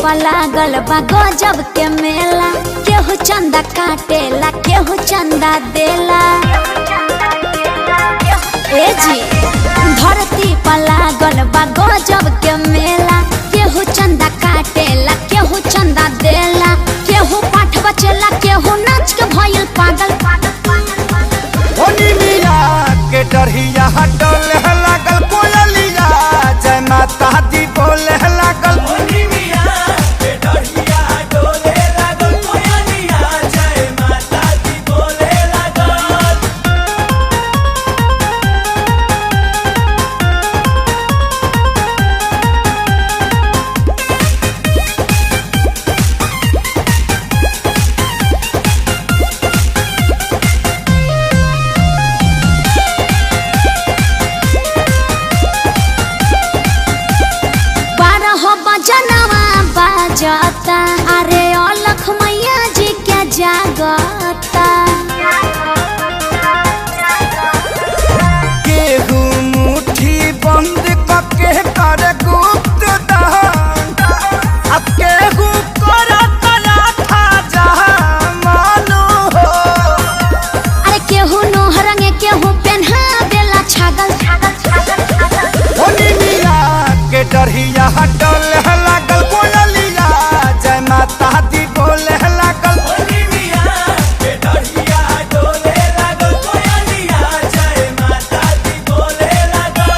पर लागल बा गजब के मेला, केहू चंदा काटेला केहू चंदा देला। ए जी धरती पर लागल बा गजब के मेला, केहू चंदा काटेला केहू चंदा देला, केहू पाठ बचेला केहू नाच के भइल पागल। होनी मिया के डरिया डोले लागल कोयलिया, जय माता दी बोले लागल। होनी मिया के डरिया डोले लागल कोयलिया, जय माता दी बोले लागल। जनवा बाजता अरे अलख मैया जी के जागता। केहू मुट्ठी बंद करके करे गुप्त दान, अब केहू करत था जहां मानो हो। अरे केहू नोह रंगे केहू पेन्हा देला छागल। होनी मिया के डरिया डोले लागल कोयलिया, जय माता दी बोले लागल। होनी मिया के डरिया डोले लागल कोयलिया, जय माता दी बोले लागल।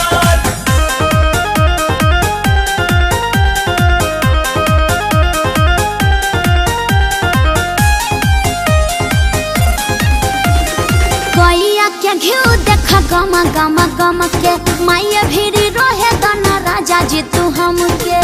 गैया के घिउ देख गम गम गम के, माइया भिरी रोहे गन राजा जी तू हमके।